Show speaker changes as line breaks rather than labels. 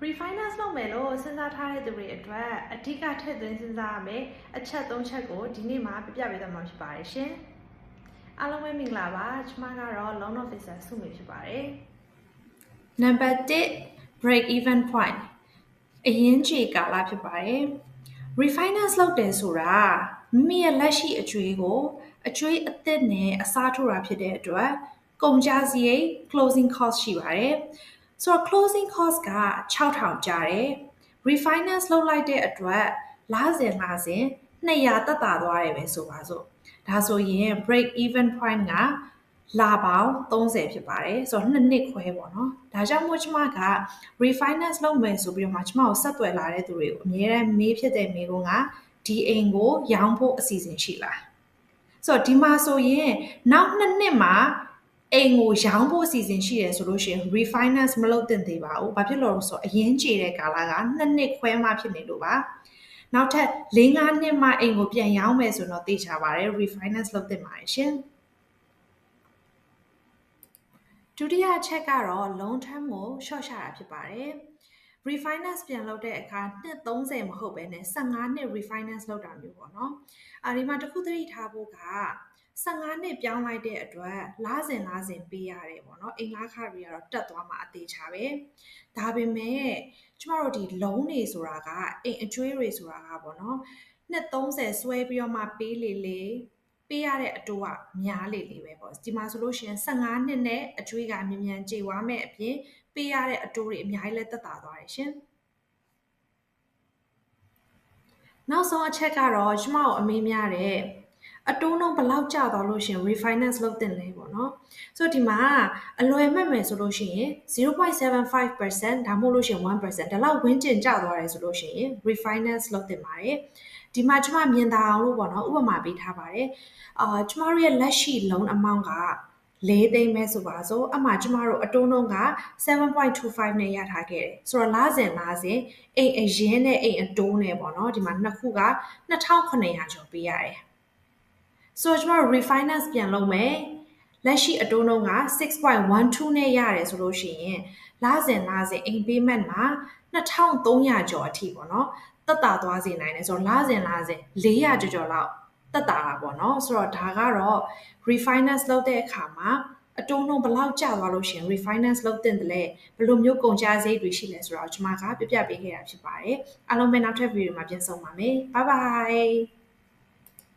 refinance လုပ်မယ်လို့စဉ်းစားထားတဲ့သူတွေအတွက်အဓိကထည့်သွင်းစဉ်းစားရမယ်အချက်၃ချက်ကိုဒီနေ့မှာပြပြပေးသွားမှာဖြစ်ပါတယ်ရှင်အားလုံးပဲမင်္ဂလာပါကျွန်မကတော့ loan officer စုမေဖြစ်ပါတယ် Number 1 break even point အရင်ကြေကာလဖြစ်ပါတယ် refinance လုပ်တယ်ဆိုတာမိမိရဲ့လက်ရှိအကျွေးကိုအကျွေးအသစ်နဲ့အစားထိုးတာဖြစ်တဲ့အတွက်ကုန်ကျစရိတ် closing cost ရှိပါတယ်ဆိုတော့ closing cost က6000ကျတယ် refinance လုပ်လိုက်တဲ့အတွက်လစဉ်200တက်တာသွားတယ်ပဲဆိုပါစို့ဒါဆိုရင် break even point ကလပေါင်း30ဖြစ်ပါတယ်ဆိုတော့2နှစ်ခွဲပေါ့နော်ဒါကြောင့်မို့ကျွန်မက refinance လုပ်မယ်ဆိုပြီးတော့မှကျွန်မကိုဆက်သွယ်လာတဲ့သူတွေကိုအများအားမေးဖြစ်တဲ့မေးခွန်းကဒီအိမ်ကိုရောင်းဖို့အစီအစဉ်ရှိလားဆိုတော့ဒီမှာဆိုရင်နောက်2နှစ်မှာအိမ်ကိုရောင်းဖို့အစီအစဉ်ရှိတယ်ဆိုလို့ရှိရင် refinance မလုပ်သင့်သေးပါဘူး။ဘာဖြစ်လို့လဲဆိုတော့အရင်ကြေတဲ့ကာလက2နှစ်ခွဲမှဖြစ်နေလို့ပါ။နောက်ထပ်4-5နှစ်မှအိမ်ကိုပြန်ရောင်းမယ်ဆိုတော့သိချပါတယ် refinance လုပ်သင့်ပါတယ်ရှင်။ဒုတိယအချက်ကတော့ long term ကိုရှော့ချတာဖြစ်ပါတယ်။ refinance ပြန်လုပ်တဲ့အခါနှစ်30မဟုတ်ဘဲနဲ့15နှစ် refinance လုပ်တာမျိုးပေါ့နော်။ဒီမှာတစ်ခုသတိထားဖို့က15နှစ်ပြောင်းလိုက်တဲ့အတွက်လစဉ်ပေးရတယ်ပေါ့နော်အိမ်ငှားခတွေကတော့တက်သွားမှာအသေးချာပဲဒါပေမဲ့ကျမတို့ဒီ loan တွေဆိုတာကအိမ်အကျွေးတွေဆိုတာကပေါ့နော်နှစ်30ဆွဲပြီးတော့မှပေးလေပေးရတဲ့အတိုးကများလေပဲပေါ့ဒီမှာဆိုလို့ရှိရင်15နှစ်နဲ့အကျွေးကမြန်ကြေသွားမဲ့အပြင်ပေးရတဲ့အတိုးတွေအများကြီးလဲတက်တာသွားတယ်ရှင်နောက်ဆုံးအချက်ကတော့ကျမတို့အမေးများတဲ့အတိုးနှုန်းဘယ်လောက်ကျသွားလို့ရှိရင် refinance လုပ်တင်လဲပေါ့နော်ဆိုတော့ဒီမှာအလွယ်မဲ့မယ်ဆိုလို့ရှိရင် 0.75% ဒါမှမဟုတ်လို့ရှိရင် 1% ဒါလောက်ဝန်းကျင်ကျသွားတယ်ဆိုလို့ရှိရင် refinance လုပ်တင်ပါတယ်ဒီမှာကျမမြင်သာအောင်လို့ပေါ့နော်ဥပမာပေးထားပါတယ်ကျမတို့ရဲ့လက်ရှိ loan amount က4သိန်းပဲဆိုပါစို့အမှကျမတို့အတိုးနှုန်းက 7.25 နဲ့ရထားခဲ့တယ်ဆိုတော့လစဉ်အိမ်အရင်နဲ့အိမ်အတိုးနဲ့ပေါ့နော်ဒီမှာနှစ်ခုက2900ကျော်ပေးရတယ်ဆိုတော့ကျမတို့ refinance ပြန်လုပ်မယ်လက်ရှိအတိုးနှုန်းက 6.12 နဲ့ရတယ်ဆိုလို့ရှိရင်လစဉ်အိမ် payment မှာ2300ကျော်အထိပေါ့နော်တက်တာသွားစေနိုင်တယ်ဆိုတော့လစဉ်400ကျော်လောက်တက်တာပေါ့နော်ဆိုတော့ဒါကတော့ refinance လုပ်တဲ့အခါမှာအတိုးနှုန်းဘယ်လောက်ကျသွားလို့ရှိရင် refinance လုပ်တင်တယ်လေဘယ်လိုမျိုးကုန်ကျစရိတ်တွေရှိလဲဆိုတော့ကျွန်မကပြပြပေးခဲ့တာဖြစ်ပါတယ်အားလုံးပဲနောက်ထပ်ဗီဒီယိုမှာပြန်ဆုံပါမယ် bye bye